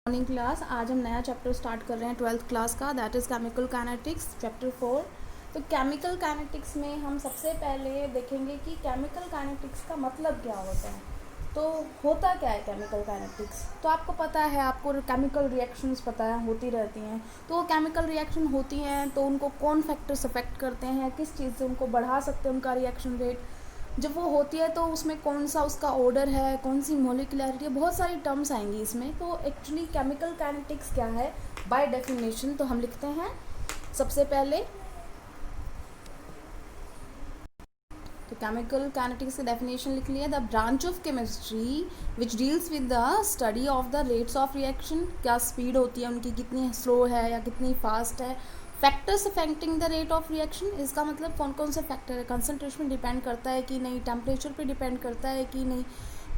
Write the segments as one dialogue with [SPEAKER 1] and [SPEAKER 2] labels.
[SPEAKER 1] Morning class. आज हम नया चैप्टर स्टार्ट कर रहे हैं 12th क्लास का, that is chemical kinetics chapter 4। तो केमिकल काइनेटिक्स में हम सबसे पहले देखेंगे कि केमिकल काइनेटिक्स का मतलब क्या होता है। तो होता क्या है केमिकल काइनेटिक्स? तो आपको पता है, आपको केमिकल रिएक्शंस पता है होती रहती हैं। तो वो केमिकल रिएक्शन होती हैं तो उनको कौन फैक्टर्स अफेक्ट करते हैं, किस चीज़ से उनको बढ़ा सकते हैं उनका रिएक्शन रेट। जब वो होती है तो उसमें कौन सा उसका ऑर्डर है, कौन सी मोलिकुलरिटी है, बहुत सारी टर्म्स आएंगी इसमें। तो एक्चुअली केमिकल काइनेटिक्स क्या है बाय डेफिनेशन, तो हम लिखते हैं सबसे पहले। तो केमिकल काइनेटिक्स की डेफिनेशन लिख लिया, the branch of chemistry which deals with the study of the rates of reaction. क्या स्पीड होती है उनकी, कितनी स्लो है या कितनी फास्ट है। Factors affecting the rate of reaction, इसका मतलब कौन कौन से फैक्टर है, कंसनट्रेशन पे डिपेंड करता है कि नहीं, टेम्परेचर पे डिपेंड करता है कि नहीं।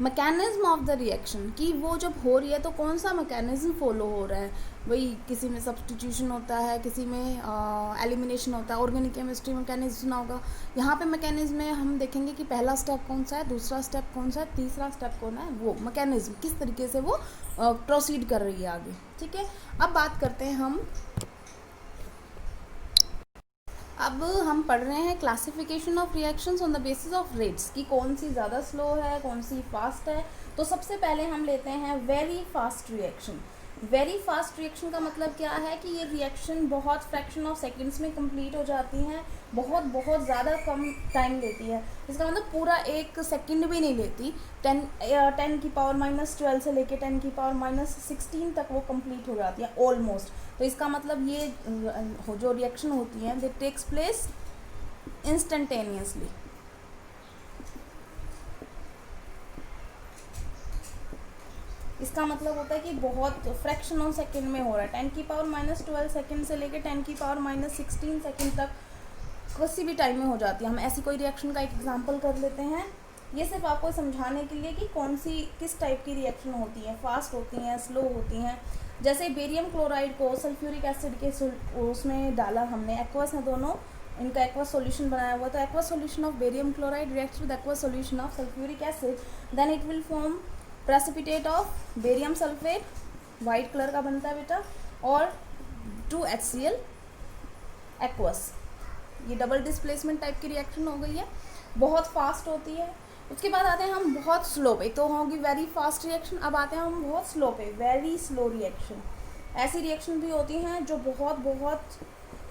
[SPEAKER 1] मैकेनिज्म ऑफ द रिएक्शन, कि वो जब हो रही है तो कौन सा मैकेनिज्म फॉलो हो रहा है। वही किसी में सब्सटीट्यूशन होता है, किसी में एलिमिनेशन होता है। ऑर्गेनिक केमिस्ट्री मैकेनिज्म सुना होगा। यहाँ पे मैकेनिज्म में हम देखेंगे कि पहला स्टेप कौन सा है, दूसरा स्टेप कौन सा है, तीसरा स्टेप कौन है। वो मैकेनिज्म किस तरीके से वो प्रोसीड कर रही है आगे। ठीक है, अब बात करते हैं अब हम पढ़ रहे हैं classification of reactions on the basis of rates, कि कौन सी ज़्यादा स्लो है, कौन सी फास्ट है। तो सबसे पहले हम लेते हैं very fast reaction. Very fast reaction का मतलब क्या है कि ये रिएक्शन बहुत फ्रैक्शन ऑफ सेकंड्स में कंप्लीट हो जाती हैं, बहुत बहुत ज़्यादा कम टाइम लेती है। इसका मतलब पूरा 1 सेकंड भी नहीं लेती। 10⁻12 से लेके 10⁻16 तक वो कंप्लीट हो जाती है ऑलमोस्ट। तो इसका मतलब ये जो रिएक्शन होती है दे टेक्स प्लेस इंस्टेंटेनियसली। इसका मतलब होता है कि बहुत फ्रैक्शन ऑफ सेकंड में हो रहा है। 10⁻12 सेकंड से लेके 10⁻16 सेकंड तक किसी भी टाइम में हो जाती है। हम ऐसी कोई रिएक्शन का एक एग्जांपल कर लेते हैं। ये सिर्फ आपको समझाने के लिए कि कौन सी किस टाइप की रिएक्शन होती है, फास्ट होती हैं, स्लो होती हैं। जैसे बेरियम क्लोराइड को सल्फ्यूरिक एसिड के उसमें डाला हमने, एक्वस है दोनों, इनका एक्वस सॉल्यूशन बनाया हुआ। तो aqueous solution of barium chloride reacts with aqueous solution of sulphuric acid, then it will form precipitate of barium sulphate, white colour का बनता है बेटा, और 2HCl एक्वस। ये डबल डिस्प्लेसमेंट टाइप की रिएक्शन हो गई है, बहुत फास्ट होती है। उसके बाद आते हैं हम बहुत स्लो पे, तो होगी वेरी फास्ट रिएक्शन। अब आते हैं हम बहुत स्लो पे, वेरी स्लो रिएक्शन। ऐसी रिएक्शन भी होती हैं जो बहुत बहुत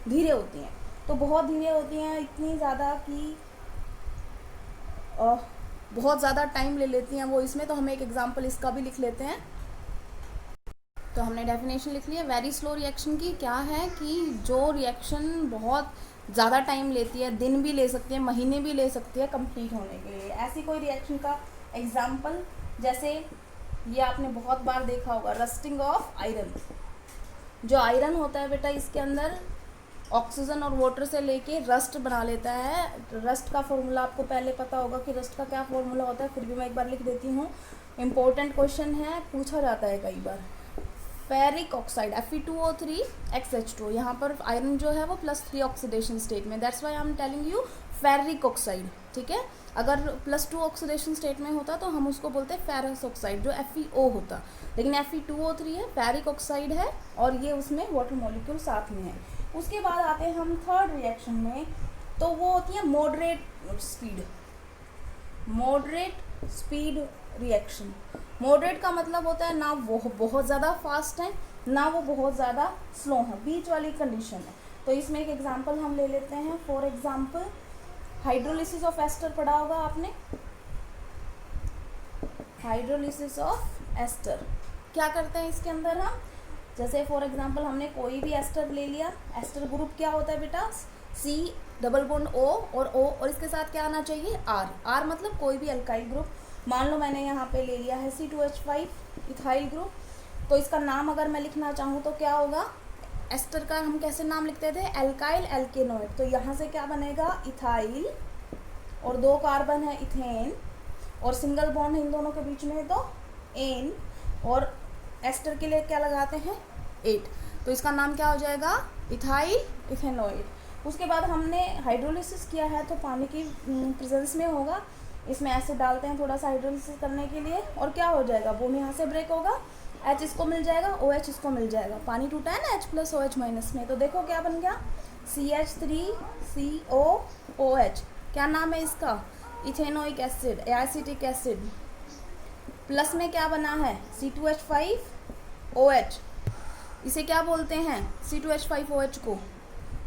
[SPEAKER 1] धीरे होती हैं। तो बहुत धीरे होती हैं, इतनी ज़्यादा कि बहुत ज़्यादा टाइम ले लेती हैं वो इसमें। तो हम एक एग्जांपल इसका भी लिख लेते हैं। तो हमने डेफिनेशन लिख लिया वेरी स्लो रिएक्शन की। क्या है कि जो रिएक्शन बहुत ज़्यादा टाइम लेती है, दिन भी ले सकती है, महीने भी ले सकती है कंप्लीट होने के लिए। ऐसी कोई रिएक्शन का एग्जांपल, जैसे ये आपने बहुत बार देखा होगा, रस्टिंग ऑफ आयरन। जो आयरन होता है बेटा, इसके अंदर ऑक्सीजन और वाटर से लेके रस्ट बना लेता है। रस्ट का फॉर्मूला आपको पहले पता होगा कि रस्ट का क्या फॉर्मूला होता है, फिर भी मैं एक बार लिख देती हूँ। इम्पोर्टेंट क्वेश्चन है, पूछा जाता है कई बार। फेरिक ऑक्साइड Fe2O3 XH2, यहाँ पर आयरन जो है वो +3 ऑक्सीडेशन स्टेट में, that's why I am telling you ferric oxide. ठीक है, अगर +2 ऑक्सीडेशन स्टेट में होता तो हम उसको बोलते हैं फेरस ऑक्साइड, जो FeO होता। लेकिन Fe2O3 है, फेरिक ऑक्साइड है, और ये उसमें वाटर मॉलिक्यूल साथ में है। उसके बाद आते हैं हम थर्ड रिएक्शन में, तो वो होती है moderate speed. Moderate speed reaction. Moderate का मतलब होता है ना वो बहुत ज़्यादा फास्ट है, ना वो बहुत ज़्यादा स्लो है, बीच वाली कंडीशन है। तो इसमें एक एग्जांपल हम ले लेते हैं। For example hydrolysis of ester पढ़ा होगा आपने। हाइड्रोलिसिस ऑफ एस्टर क्या करते हैं इसके अंदर हम, जैसे फॉर एग्जांपल हमने कोई भी एस्टर ले लिया। एस्टर ग्रुप क्या होता है बेटा, C डबल बॉन्ड O और O, और इसके साथ क्या आना चाहिए, R मतलब कोई भी अल्काइल ग्रुप। मान लो मैंने यहाँ पे ले लिया है C2H5 इथाइल ग्रुप। तो इसका नाम अगर मैं लिखना चाहूँ तो क्या होगा, एस्टर का हम कैसे नाम लिखते थे, एल्काइल एल्केनोइड। तो यहाँ से क्या बनेगा, इथाइल, और 2 कार्बन है इथेन, और सिंगल बॉन्ड है इन दोनों के बीच में तो एन, और एस्टर के लिए क्या लगाते हैं 8। तो इसका नाम क्या हो जाएगा, इथाइल इथेनॉइड। उसके बाद हमने हाइड्रोलिसिस किया है तो पानी की प्रेजेंस में होगा, इसमें एसिड डालते हैं थोड़ा सा हाइड्रोलिसिस करने के लिए, और क्या हो जाएगा, बोन यहाँ से ब्रेक होगा, H इसको मिल जाएगा, OH इसको मिल जाएगा, पानी टूटा है ना H प्लस OH माइनस में, तो देखो क्या बन गया, CH3COOH। क्या नाम है इसका, ethanoic acid, acetic acid. Plus में क्या बना है, C2H5OH, इसे क्या बोलते हैं, C2H5OH को,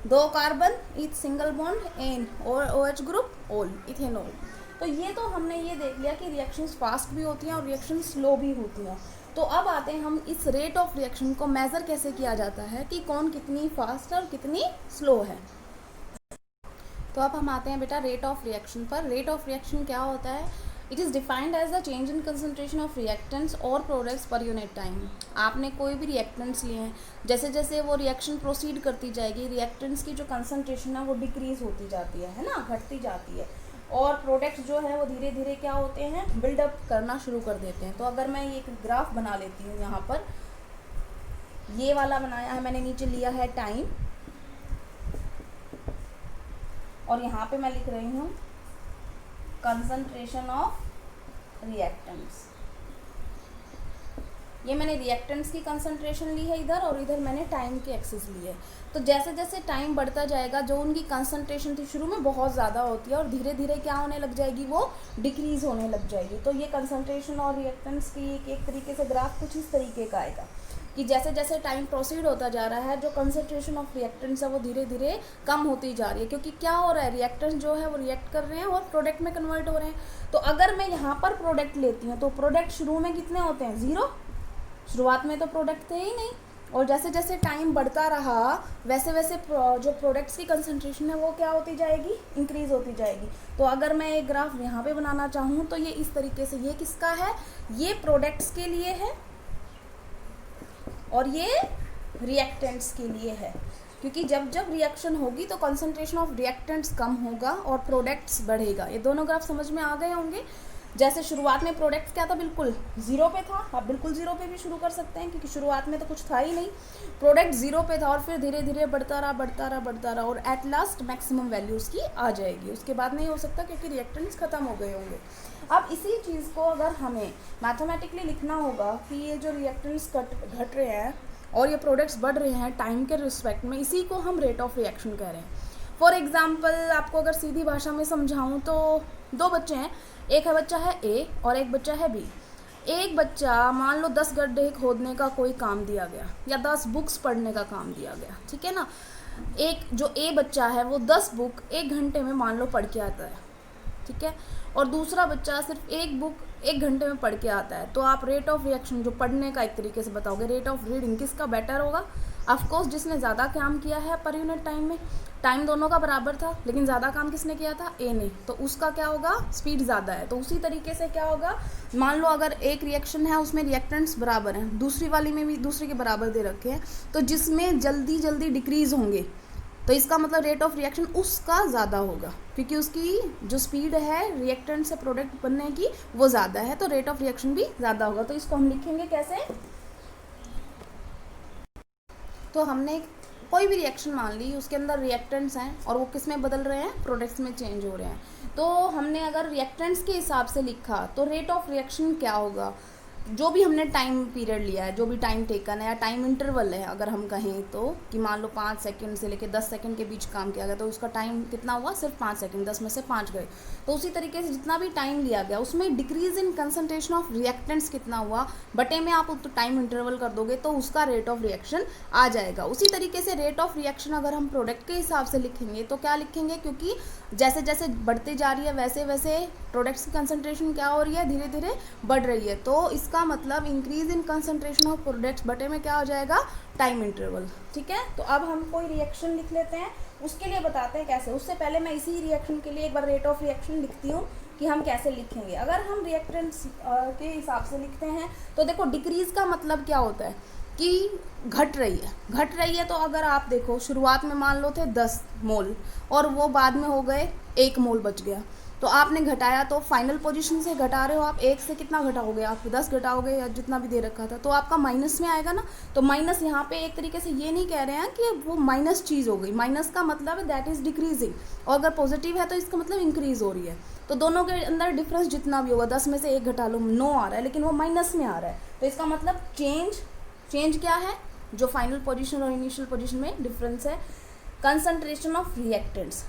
[SPEAKER 1] 2 कार्बन, इथ सिंगल बॉन्ड एन, और OH ग्रुप ओल, इथेनॉल। तो ये तो हमने ये देख लिया कि रिएक्शंस फास्ट भी होती हैं और रिएक्शन स्लो भी होती हैं। तो अब आते हैं हम इस रेट ऑफ रिएक्शन को मेज़र कैसे किया जाता है कि कौन कितनी फास्ट और कितनी स्लो है। तो अब हम आते हैं बेटा रेट ऑफ रिएक्शन पर। रेट ऑफ रिएक्शन क्या होता है, it is defined as the change in concentration of reactants और प्रोडक्ट्स पर यूनिट टाइम। आपने कोई भी रिएक्टेंट्स लिए हैं, जैसे जैसे वो रिएक्शन प्रोसीड करती जाएगी, रिएक्टेंट्स की जो कंसंट्रेशन है वो डिक्रीज होती जाती है ना, घटती जाती है, और प्रोडक्ट्स जो है वो धीरे धीरे क्या होते हैं, बिल्डअप करना शुरू कर देते हैं। तो अगर मैं ये एक ग्राफ बना लेती हूँ, यहाँ पर ये वाला बनाया है मैंने, नीचे लिया है टाइम, और यहाँ पे मैं लिख रही हूँ कंसंट्रेशन ऑफ रिएक्टेंट्स। ये मैंने रिएक्टेंट्स की कंसंट्रेशन ली है इधर, और इधर मैंने टाइम की एक्सिस ली है। तो जैसे जैसे टाइम बढ़ता जाएगा, जो उनकी कंसंट्रेशन थी शुरू में बहुत ज़्यादा होती है, और धीरे धीरे क्या होने लग जाएगी, वो डिक्रीज़ होने लग जाएगी। तो ये कंसंट्रेशन और रिएक्टेंट्स की एक तरीके से ग्राफ कुछ इस तरीके का आएगा कि जैसे जैसे टाइम प्रोसीड होता जा रहा है, जो कंसंट्रेशन ऑफ रिएक्टेंट्स है वो धीरे धीरे कम होती जा रही है, क्योंकि क्या हो रहा है, रिएक्टेंट्स जो है वो रिएक्ट कर रहे हैं और प्रोडक्ट में कन्वर्ट हो रहे हैं। तो अगर मैं यहाँ पर प्रोडक्ट लेती हूँ, तो प्रोडक्ट शुरू में कितने होते हैं, 0, शुरुआत में तो प्रोडक्ट थे ही नहीं, और जैसे जैसे टाइम बढ़ता रहा वैसे वैसे जो प्रोडक्ट्स की कंसंट्रेशन है वो क्या होती जाएगी, इंक्रीज़ होती जाएगी। तो अगर मैं एक ग्राफ यहाँ पे बनाना चाहूँ तो ये इस तरीके से, ये किसका है, ये प्रोडक्ट्स के लिए है और ये रिएक्टेंट्स के लिए है, क्योंकि जब जब रिएक्शन होगी तो कंसंट्रेशन ऑफ रिएक्टेंट्स कम होगा और प्रोडक्ट्स बढ़ेगा। ये दोनों ग्राफ समझ में आ गए होंगे। जैसे शुरुआत में प्रोडक्ट्स क्या था, बिल्कुल 0 पे था, आप बिल्कुल 0 पे भी शुरू कर सकते हैं, क्योंकि शुरुआत में तो कुछ था ही नहीं, प्रोडक्ट 0 पे था, और फिर धीरे धीरे बढ़ता रहा बढ़ता रहा बढ़ता रहा, और एट लास्ट मैक्सिमम वैल्यू उसकी आ जाएगी। उसके बाद नहीं हो सकता, क्योंकि रिएक्टेंट्स ख़त्म हो गए होंगे। अब इसी चीज़ को अगर हमें मैथमेटिकली लिखना होगा कि ये जो रिएक्टेंट्स घट रहे हैं और ये प्रोडक्ट्स बढ़ रहे हैं टाइम के रिस्पेक्ट में, इसी को हम रेट ऑफ रिएक्शन कह रहे हैं। फॉर एग्जाम्पल आपको अगर सीधी भाषा में समझाऊँ तो 2 बच्चे हैं, एक है बच्चा है ए और एक बच्चा है बी। एक बच्चा मान लो 10 गड्ढे खोदने का कोई काम दिया गया, या 10 बुक्स पढ़ने का काम दिया गया, ठीक है ना। एक जो ए बच्चा है वो 10 बुक 1 घंटे में मान लो पढ़ के आता है, ठीक है, और दूसरा बच्चा सिर्फ 1 बुक 1 घंटे में पढ़ के आता है। तो आप रेट ऑफ रिएक्शन जो पढ़ने का एक तरीके से बताओगे, रेट ऑफ रीडिंग किसका बेटर होगा, ऑफकोर्स जिसने ज़्यादा काम किया है पर यूनिट टाइम में। टाइम दोनों का बराबर था, लेकिन ज़्यादा काम किसने किया था, ए ने, तो उसका क्या होगा, स्पीड ज़्यादा है। तो उसी तरीके से क्या होगा, मान लो अगर एक रिएक्शन है उसमें रिएक्टेंट्स बराबर हैं, दूसरी वाली में भी दूसरे के बराबर दे रखे हैं, तो जिसमें जल्दी जल्दी डिक्रीज़ होंगे तो इसका मतलब रेट ऑफ रिएक्शन उसका ज़्यादा होगा, क्योंकि उसकी जो स्पीड है रिएक्टेंट से प्रोडक्ट बनने की वो ज़्यादा है, तो रेट ऑफ रिएक्शन भी ज़्यादा होगा। तो इसको हम लिखेंगे कैसे, तो हमने कोई भी रिएक्शन मान ली, उसके अंदर रिएक्टेंट्स हैं और वो किस में बदल रहे हैं, प्रोडक्ट्स में चेंज हो रहे हैं। तो हमने अगर रिएक्टेंट्स के हिसाब से लिखा तो रेट ऑफ रिएक्शन क्या होगा, जो भी हमने टाइम पीरियड लिया है, जो भी टाइम टेकन है या टाइम इंटरवल है, अगर हम कहें तो कि मान लो 5 सेकंड से लेकर 10 सेकंड के बीच काम किया गया, तो उसका टाइम कितना हुआ, सिर्फ 5 सेकंड, 10 में से 5 गए। तो उसी तरीके से जितना भी टाइम लिया गया उसमें decrease in concentration of reactants कितना हुआ, बटे में आप तो टाइम इंटरवल कर दोगे तो उसका रेट ऑफ रिएक्शन आ जाएगा। उसी तरीके से रेट ऑफ रिएक्शन अगर हम प्रोडक्ट के हिसाब से लिखेंगे तो क्या लिखेंगे, क्योंकि जैसे जैसे बढ़ती जा रही है वैसे वैसे प्रोडक्ट्स की कंसंट्रेशन क्या हो रही है, धीरे धीरे बढ़ रही है। तो इसका मतलब increase in concentration of products बटे में क्या हो जाएगा, टाइम इंटरवल, ठीक है। तो अब हम कोई रिएक्शन लिख लेते हैं, उसके लिए बताते हैं कैसे। उससे पहले मैं इसी रिएक्शन के लिए एक बार रेट ऑफ रिएक्शन लिखती हूँ कि हम कैसे लिखेंगे। अगर हम रिएक्टेंट्स के हिसाब से लिखते हैं तो देखो डिक्रीज का मतलब क्या होता है कि घट रही है। तो अगर आप देखो शुरुआत में मान लो थे 10 मोल और वो बाद में हो गए 1 मोल बच गया, तो आपने घटाया, तो फाइनल पोजीशन से घटा रहे हो आप, 1 से कितना घटाओगे आप, 10 घटाओगे या जितना भी दे रखा था, तो आपका माइनस में आएगा ना। तो माइनस यहाँ पे एक तरीके से ये नहीं कह रहे हैं कि वो माइनस चीज़ हो गई, माइनस का मतलब है दैट इज़ डिक्रीजिंग, और अगर पॉजिटिव है तो इसका मतलब इंक्रीज हो रही है। तो दोनों के अंदर डिफरेंस जितना भी होगा, 10 में से 1 घटा लो, 9 आ रहा है, लेकिन वो माइनस में आ रहा है, तो इसका मतलब चेंज क्या है, जो फाइनल पोजीशन और इनिशियल पोजीशन में डिफरेंस है। कंसंट्रेशन ऑफ रिएक्टेंट्स,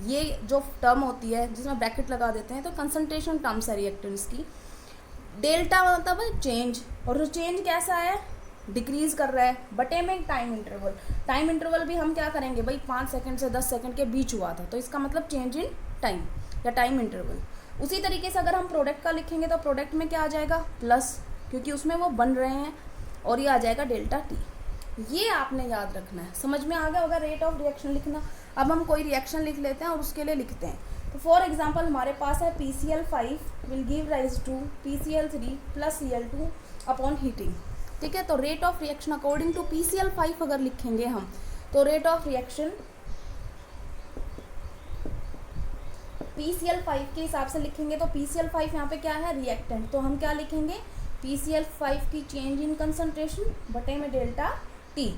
[SPEAKER 1] ये जो टर्म होती है जिसमें ब्रैकेट लगा देते हैं, तो कंसंट्रेशन टर्म्स है रिएक्टेंट्स की। डेल्टा मतलब है चेंज, और जो चेंज कैसा है, डिक्रीज कर रहा है, बटे में टाइम इंटरवल। टाइम इंटरवल भी हम क्या करेंगे भाई, 5 सेकंड से 10 सेकंड के बीच हुआ था, तो इसका मतलब चेंज इन टाइम या टाइम इंटरवल। उसी तरीके से अगर हम प्रोडक्ट का लिखेंगे तो प्रोडक्ट में क्या आ जाएगा, प्लस, क्योंकि उसमें वो बन रहे हैं, और ये आ जाएगा डेल्टा टी। ये आपने याद रखना है। समझ में आ गया होगा रेट ऑफ रिएक्शन लिखना। अब हम कोई रिएक्शन लिख लेते हैं और उसके लिए लिखते हैं। तो फॉर एग्जांपल हमारे पास है PCl5 will give rise to PCl3 plus Cl2 upon heating. ठीक है, तो rate of reaction according to PCl5 अगर लिखेंगे हम, तो रेट ऑफ रिएक्शन PCl5 के हिसाब से लिखेंगे, तो PCl5 यहाँ पे क्या है, रिएक्टेंट, तो हम क्या लिखेंगे, PCl5 की चेंज इन कंसंट्रेशन बटे में डेल्टा टी।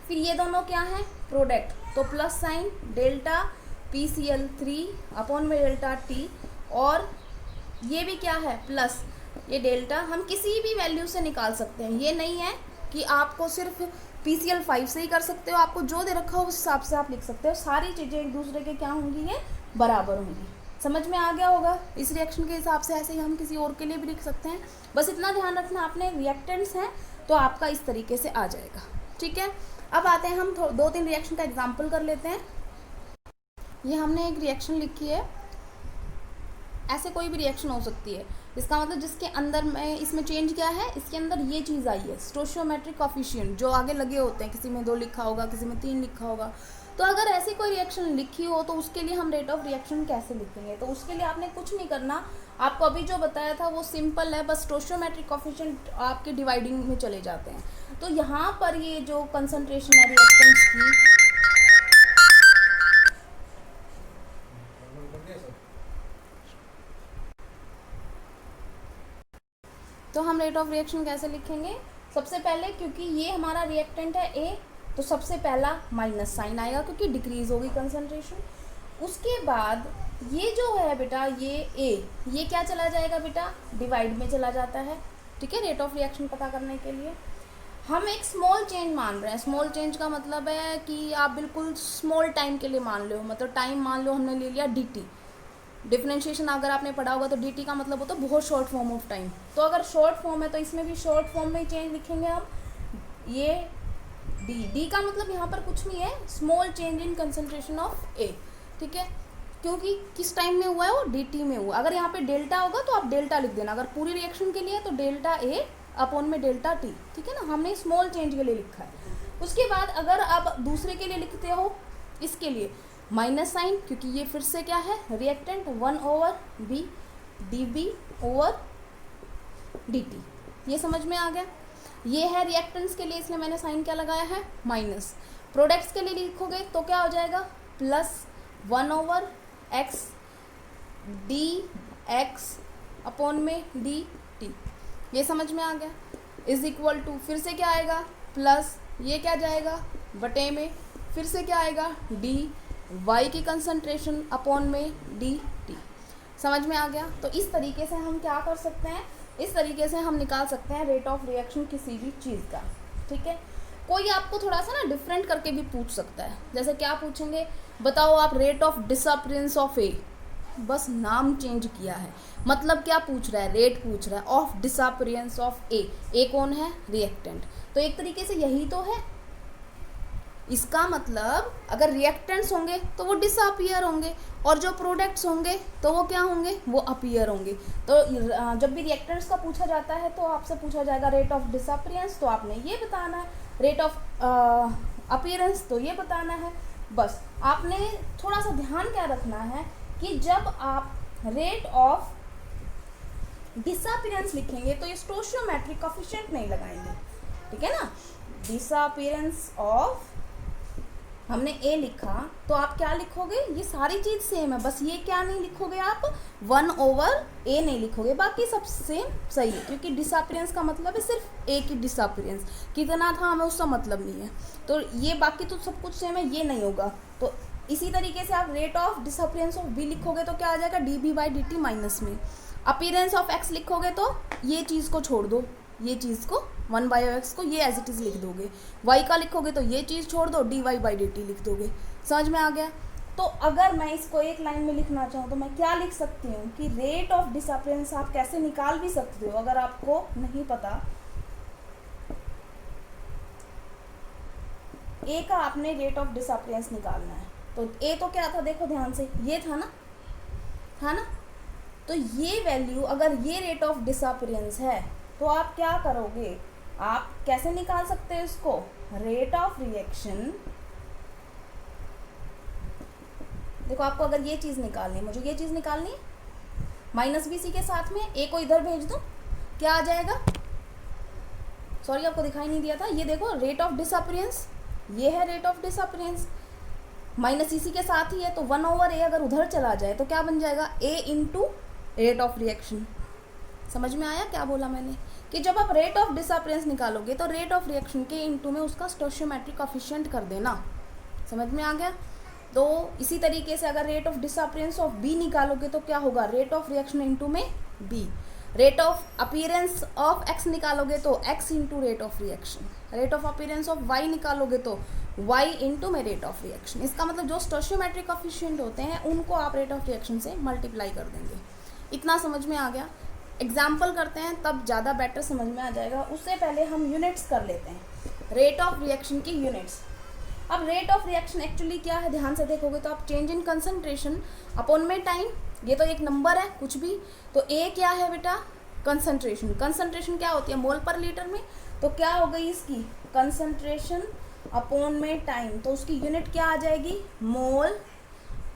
[SPEAKER 1] फिर ये दोनों क्या है, प्रोडक्ट, तो plus sine delta PCl3 upon में डेल्टा टी, और ये भी क्या है, प्लस, ये डेल्टा हम किसी भी वैल्यू से निकाल सकते हैं। ये नहीं है कि आपको सिर्फ PCl5 से ही कर सकते हो, आपको जो दे रखा हो उस हिसाब से आप लिख सकते हो। सारी चीज़ें एक दूसरे के क्या होंगी, ये बराबर होंगी। समझ में आ गया होगा। इस रिएक्शन के हिसाब से ऐसे ही हम किसी और के लिए भी लिख सकते हैं। बस इतना ध्यान रखना, आपने रिएक्टेंट्स हैं तो आपका इस तरीके से आ जाएगा। ठीक है, अब आते हैं हम 2-3 रिएक्शन का एग्जाम्पल कर लेते हैं। ये हमने एक रिएक्शन लिखी है, ऐसे कोई भी रिएक्शन हो सकती है, इसका मतलब जिसके अंदर में इसमें चेंज क्या है, इसके अंदर ये चीज़ आई है, स्टोइचियोमेट्रिक कोएफिशिएंट, जो आगे लगे होते हैं, किसी में 2 लिखा होगा, किसी में 3 लिखा होगा। तो अगर ऐसी कोई रिएक्शन लिखी हो तो उसके लिए हम रेट ऑफ रिएक्शन कैसे लिखेंगे, तो उसके लिए आपने कुछ नहीं करना, आपको अभी जो बताया था वो सिंपल है, बस स्टोइचियोमेट्रिक कोएफिशिएंट आपके डिवाइडिंग में चले जाते हैं। तो यहाँ पर ये जो कंसंट्रेशन है रिएक्टेंट्स की, तो हम रेट ऑफ रिएक्शन कैसे लिखेंगे, सबसे पहले क्योंकि ये हमारा रिएक्टेंट है ए, तो सबसे पहला माइनस साइन आएगा क्योंकि डिक्रीज होगी कंसंट्रेशन। उसके बाद ये जो है बेटा, ये ए, ये क्या चला जाएगा बेटा, डिवाइड में चला जाता है। ठीक है, रेट ऑफ रिएक्शन पता करने के लिए हम एक स्मॉल चेंज मान रहे हैं। स्मॉल चेंज का मतलब है कि आप बिल्कुल स्मॉल टाइम के लिए मान लो, मतलब टाइम मान लो हमने ले लिया dt। डिफरेंशिएशन अगर आपने पढ़ा होगा तो dt का मतलब होता है बहुत शॉर्ट फॉर्म ऑफ टाइम। तो अगर शॉर्ट फॉर्म है तो इसमें भी शॉर्ट फॉर्म में ही चेंज लिखेंगे हम, ये d का मतलब यहाँ पर कुछ नहीं है, small change in concentration of a। ठीक है, क्योंकि किस टाइम में हुआ है वो, dt में हुआ। अगर यहाँ पे डेल्टा होगा तो आप डेल्टा लिख देना, अगर पूरी रिएक्शन के लिए तो डेल्टा a अपॉन में डेल्टा t। ठीक है ना, हमने स्मॉल चेंज के लिए लिखा है। उसके बाद अगर आप दूसरे के लिए लिखते हो, इसके लिए माइनस साइन, क्योंकि ये फिर से क्या है, reactant, 1/b dB over dt। ये समझ में आ गया। ये है रिएक्टेंट्स के लिए, इसलिए मैंने साइन क्या लगाया है, माइनस। प्रोडक्ट्स के लिए लिखोगे तो क्या हो जाएगा, प्लस 1/x dx अपॉन में dt। ये समझ में आ गया। इज इक्वल टू, फिर से क्या आएगा, प्लस, ये क्या जाएगा बटे में, फिर से क्या आएगा, डी वाई की कंसंट्रेशन अपॉन में डी टी। समझ में आ गया। तो इस तरीके से हम क्या कर सकते हैं, इस तरीके से हम निकाल सकते हैं रेट ऑफ रिएक्शन किसी भी चीज़ का। ठीक है, कोई आपको थोड़ा सा ना डिफरेंट करके भी पूछ सकता है। जैसे क्या पूछेंगे, बताओ आप रेट ऑफ डिसअपियरेंस ऑफ ए, बस नाम चेंज किया है, मतलब क्या पूछ रहा है, रेट पूछ रहा है ऑफ डिसअपियरेंस ऑफ ए कौन है, रिएक्टेंट। तो एक तरीके से यही तो है। इसका मतलब अगर रिएक्टेंट्स होंगे तो वो डिसअपियर होंगे, और जो प्रोडक्ट्स होंगे तो वो क्या होंगे, वो अपीयर होंगे। तो जब भी रिएक्टेंट्स का पूछा जाता है तो आपसे पूछा जाएगा रेट ऑफ डिसअपियरेंस, तो आपने ये बताना है, रेट ऑफ अपीयरेंस तो ये बताना है। बस आपने थोड़ा सा ध्यान क्या रखना है कि जब आप रेट ऑफ डिसअपियरेंस लिखेंगे तो ये स्टोइचियोमेट्रिक कोएफिशिएंट नहीं लगाएंगे। ठीक है ना, डिसअपियरेंस ऑफ हमने ए लिखा तो आप क्या लिखोगे, ये सारी चीज़ सेम है, बस ये क्या नहीं लिखोगे आप 1/a नहीं लिखोगे, बाकी सब सेम सही है, क्योंकि डिसअपीयरेंस का मतलब है सिर्फ ए की डिसअपीयरेंस, कितना था हमें उसका मतलब नहीं है। तो ये बाकी तो सब कुछ सेम है, ये नहीं होगा। तो इसी तरीके से आप rate of disappearance of B लिखोगे तो क्या आ जाएगा, dB/dt माइनस में अपीयरेंस ऑफ एक्स लिखोगे तो ये चीज़ को छोड़ दो, ये चीज़ को 1/x को ये एज इट इज़ लिख दोगे, y का लिखोगे तो ये चीज़ छोड़ दो, dy/dt लिख दोगे। समझ में आ गया। तो अगर मैं इसको एक लाइन में लिखना चाहूँ तो मैं क्या लिख सकती हूँ कि रेट ऑफ डिसअपीयरेंस आप कैसे निकाल भी सकते हो, अगर आपको नहीं पता ए का आपने रेट ऑफ डिसअपीयरेंस निकालना है। तो ए तो क्या था, देखो ध्यान से, ये था ना। तो ये वैल्यू, अगर ये रेट ऑफ डिसअपीयरेंस है तो आप क्या करोगे, आप कैसे निकाल सकते हो इसको, रेट ऑफ रिएक्शन। देखो आपको अगर ये चीज़ निकालनी है, मुझे ये चीज़ निकालनी है, माइनस बी सी के साथ में ए को इधर भेज दो, क्या आ जाएगा, सॉरी आपको दिखाई नहीं दिया था, ये देखो रेट ऑफ डिसअपीयरेंस, ये है रेट ऑफ डिसअपीयरेंस, माइनस इसी के साथ ही है, तो 1/a अगर उधर चला जाए तो क्या बन जाएगा, a into rate of reaction. समझ में आया क्या बोला मैंने, कि जब आप रेट ऑफ डिसअपीयरेंस निकालोगे तो रेट ऑफ रिएक्शन के इंटू में उसका स्टोइचियोमेट्रिक कोएफिशिएंट कर देना। समझ में आ गया। तो इसी तरीके से अगर rate of disappearance of B निकालोगे तो क्या होगा, रेट ऑफ रिएक्शन इंटू में B, rate of appearance of X निकालोगे तो X into rate of reaction, rate of appearance of Y निकालोगे तो वाई इंटू में रेट ऑफ रिएक्शन। इसका मतलब जो स्टोइचियोमेट्रिक कोएफिशिएंट होते हैं उनको आप रेट ऑफ रिएक्शन से मल्टीप्लाई कर देंगे। इतना समझ में आ गया। एग्जाम्पल करते हैं तब ज़्यादा बेटर समझ में आ जाएगा। उससे पहले हम यूनिट्स कर लेते हैं, रेट ऑफ रिएक्शन की यूनिट्स। अब रेट ऑफ रिएक्शन एक्चुअली क्या है, ध्यान से देखोगे तो आप चेंज इन कंसंट्रेशन अपॉन में टाइम, ये तो एक नंबर है कुछ भी, तो ए क्या है बेटा, कंसंट्रेशन। कंसंट्रेशन क्या होती है, मोल पर लीटर में, तो क्या हो गई इसकी कंसंट्रेशन अपॉन में टाइम, तो उसकी यूनिट क्या आ जाएगी, मोल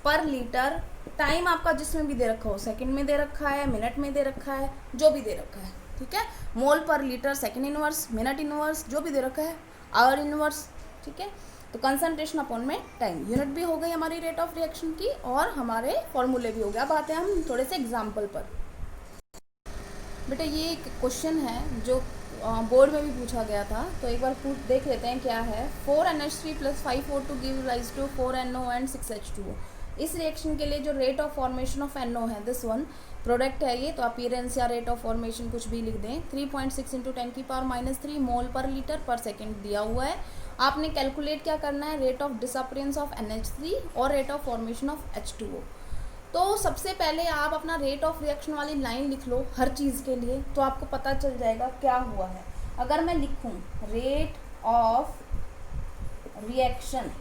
[SPEAKER 1] पर लीटर। टाइम आपका जिसमें भी दे रखा हो, सेकंड में दे रखा है, मिनट में दे रखा है, जो भी दे रखा है, ठीक है। मोल पर litre, second inverse, minute inverse, जो भी दे रखा है, आवर इनवर्स, ठीक है। तो कंसंट्रेशन अपॉन में टाइम, यूनिट भी हो गई हमारी रेट ऑफ रिएक्शन की और हमारे फॉर्मूले भी हो गए। अब आते हैं हम थोड़े से एग्जाम्पल पर। बेटा ये एक क्वेश्चन है जो बोर्ड में भी पूछा गया था, तो एक बार देख लेते हैं क्या है। 4NH3 + 5O2 give rise to 4NO and 6H2O। इस रिएक्शन के लिए जो rate of formation of NO है, दिस वन प्रोडक्ट है ये, तो अपीयरेंस या रेट ऑफ फॉर्मेशन कुछ भी लिख दें। 3.6 × 10⁻³ मोल पर लीटर पर सेकेंड दिया हुआ है। आपने कैलकुलेट क्या करना है, rate of disappearance of NH3 और rate of formation of H2O। तो सबसे पहले आप अपना रेट ऑफ रिएक्शन वाली लाइन लिख लो हर चीज़ के लिए, तो आपको पता चल जाएगा क्या हुआ है। अगर मैं लिखूं रेट ऑफ रिएक्शन,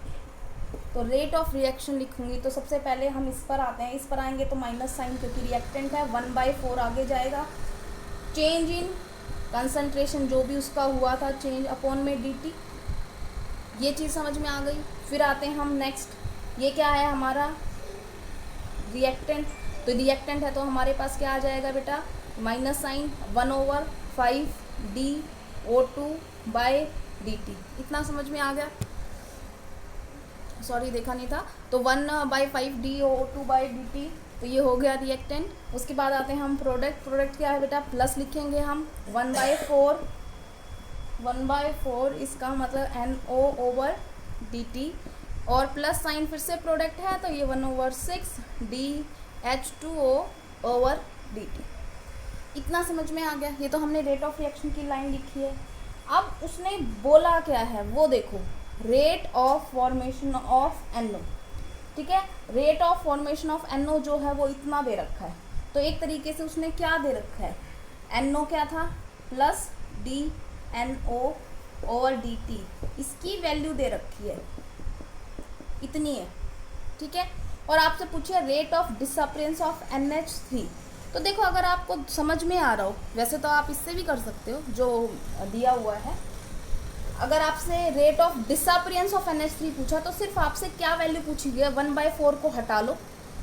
[SPEAKER 1] तो रेट ऑफ रिएक्शन लिखूंगी तो सबसे पहले हम इस पर आते हैं, इस पर आएंगे तो माइनस साइन, क्योंकि रिएक्टेंट है, 1/4 आगे जाएगा। चेंज इन कंसंट्रेशन जो भी उसका हुआ था, चेंज अपॉन में dt, ये चीज़ समझ में आ गई। फिर आते हैं हम नेक्स्ट, ये क्या है हमारा रिएक्टेंट, तो रिएक्टेंट है तो हमारे पास क्या आ जाएगा बेटा, माइनस साइन 1/5 DO2/dt। इतना समझ में आ गया, सॉरी देखा नहीं था, तो 1/5 DO2/dt, तो ये हो गया रिएक्टेंट। उसके बाद आते हैं हम प्रोडक्ट। प्रोडक्ट क्या है बेटा, प्लस लिखेंगे हम 1/4 इसका मतलब NO/dt, और प्लस साइन फिर से प्रोडक्ट है तो ये 1/6 DH2O/dt। इतना समझ में आ गया। ये तो हमने रेट ऑफ रिएक्शन की लाइन लिखी है। अब उसने बोला क्या है वो देखो, rate of formation of NO, ठीक है। Rate of formation of NO जो है वो इतना दे रखा है, तो एक तरीके से उसने क्या दे रखा है, NO क्या था प्लस DNO/dt, इसकी वैल्यू दे रखी है, इतनी है, ठीक है। और आपसे पूछे rate of disappearance of NH3, तो देखो अगर आपको समझ में आ रहा हो, वैसे तो आप इससे भी कर सकते हो जो दिया हुआ है। अगर आपसे rate of disappearance of NH3 पूछा तो सिर्फ आपसे क्या वैल्यू पूछी गई है, 1/4 को हटा लो,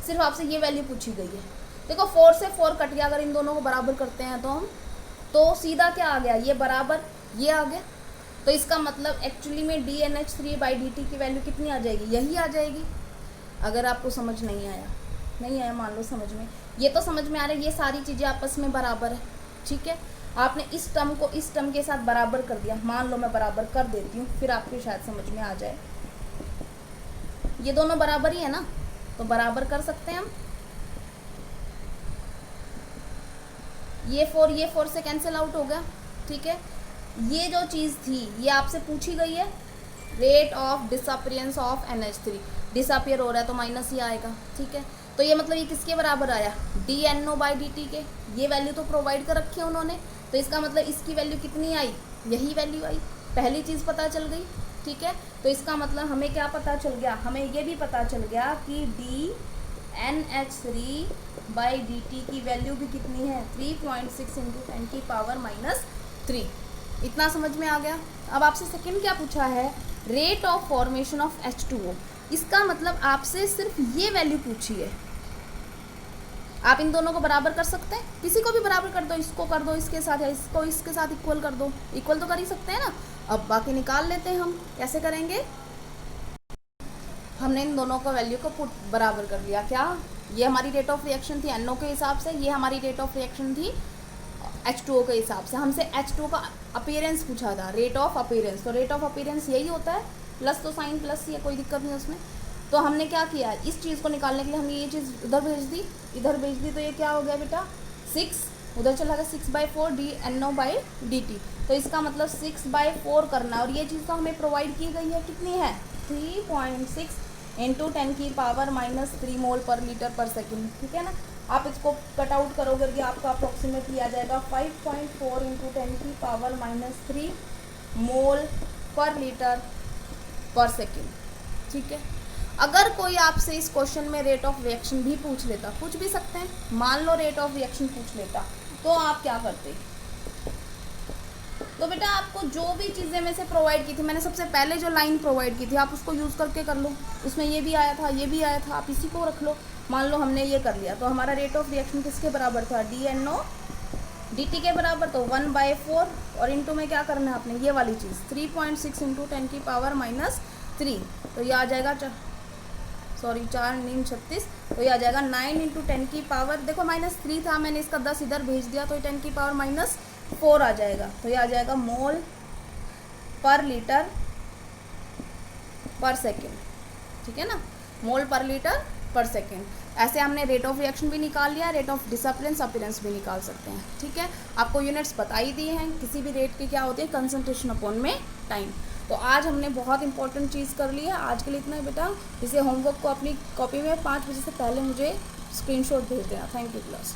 [SPEAKER 1] सिर्फ आपसे ये वैल्यू पूछी गई है। देखो 4 से 4 कट गया, अगर इन दोनों को बराबर करते हैं तो हम, तो सीधा क्या आ गया, ये बराबर ये आ गया। तो इसका मतलब एक्चुअली में DNH3/dt की वैल्यू कितनी आ जाएगी, यही आ जाएगी। अगर आपको समझ नहीं आया मान लो समझ में, ये तो समझ में आ रहा है, ये सारी चीज़ें आपस में बराबर है, ठीक है। आपने इस टर्म को इस टर्म के साथ बराबर कर दिया, मान लो मैं बराबर कर देती हूँ, फिर आपको शायद समझ में आ जाए। ये दोनों बराबर ही है ना, तो बराबर कर सकते हैं हम। ये 4 से कैंसिल आउट हो गया, ठीक है। ये जो चीज़ थी ये आपसे पूछी गई है, rate of disappearance of NH3, disappear हो रहा है तो माइनस ही आएगा, ठीक है। तो ये मतलब ये किसके बराबर आया, DNO/dt के। ये वैल्यू तो प्रोवाइड कर रखी है उन्होंने, तो इसका मतलब इसकी वैल्यू कितनी आई, यही वैल्यू आई। पहली चीज़ पता चल गई, ठीक है। तो इसका मतलब हमें क्या पता चल गया, हमें ये भी पता चल गया कि DNH3/dt की वैल्यू भी कितनी है, 3.6 × 10⁻³ इतना समझ में आ गया। अब आपसे सेकंड क्या पूछा है, rate of formation of H2O। इसका मतलब आपसे सिर्फ ये वैल्यू पूछी है। आप इन दोनों को बराबर कर सकते हैं, किसी को भी बराबर कर दो, इसको कर दो इसके साथ, या इसको इसके साथ इक्वल कर दो, इक्वल तो कर ही सकते हैं ना। अब बाकी निकाल लेते हैं हम, कैसे करेंगे। हमने इन दोनों का वैल्यू को पुट बराबर कर लिया, क्या, ये हमारी रेट ऑफ रिएक्शन थी NO के हिसाब से, ये हमारी रेट ऑफ रिएक्शन थी H2O के हिसाब से। हमसे H2O का अपीयरेंस पूछा था, रेट ऑफ अपीयरेंस, तो रेट ऑफ अपीयरेंस यही होता है, प्लस तो साइन प्लस ही है, कोई दिक्कत नहीं उसमें। तो हमने क्या किया, इस चीज़ को निकालने के लिए हमने ये चीज़ इधर भेज दी, तो ये क्या हो गया बेटा, 6 उधर चला गया, 6/4 DNO/dt। तो इसका मतलब 6/4 करना है, और ये चीज़ तो हमें प्रोवाइड की गई है, कितनी है, 3.6 × 10⁻³ मोल पर लीटर पर सेकेंड, ठीक है ना। आप इसको कट आउट करोगे कि आपका अप्रोक्सीमेटली आ जाएगा 5.4 × 10⁻³ मोल पर लीटर पर सेकेंड, ठीक है। अगर कोई आपसे इस क्वेश्चन में रेट ऑफ रिएक्शन भी पूछ लेता, पूछ भी सकते हैं, मान लो रेट ऑफ रिएक्शन पूछ लेता, तो आप क्या करते। तो बेटा आपको जो भी चीज़ें में से प्रोवाइड की थी, मैंने सबसे पहले जो लाइन प्रोवाइड की थी आप उसको यूज़ करके कर लो, उसमें ये भी आया था, ये भी आया था, आप इसी को रख लो। मान लो हमने ये कर लिया, तो हमारा रेट ऑफ रिएक्शन किसके बराबर था, DNO/dt के बराबर, तो 1/4, और इनटू में क्या करना है आपने, ये वाली चीज़ 3.6 × 10⁻³ तो ये आ जाएगा 4 9 36, तो ये आ जाएगा 9 × 10⁻, देखो -3 था, मैंने इसका 10 इधर भेज दिया, तो 10⁻⁴ आ जाएगा, तो ये आ जाएगा मोल पर लीटर पर सेकेंड, ठीक है ना, मोल पर लीटर पर सेकेंड। ऐसे हमने रेट ऑफ रिएक्शन भी निकाल लिया, रेट ऑफ डिसअपियरेंस भी निकाल सकते हैं, ठीक है। आपको यूनिट्स बता ही दिए हैं, किसी भी रेट की क्या होती है, कंसंट्रेशन अपॉन में टाइम। तो आज हमने बहुत इंपॉर्टेंट चीज़ कर ली है, आज के लिए इतना ही बेटा। इसे होमवर्क को अपनी कॉपी में 5 बजे से पहले मुझे स्क्रीनशॉट भेज देना। Thank you class.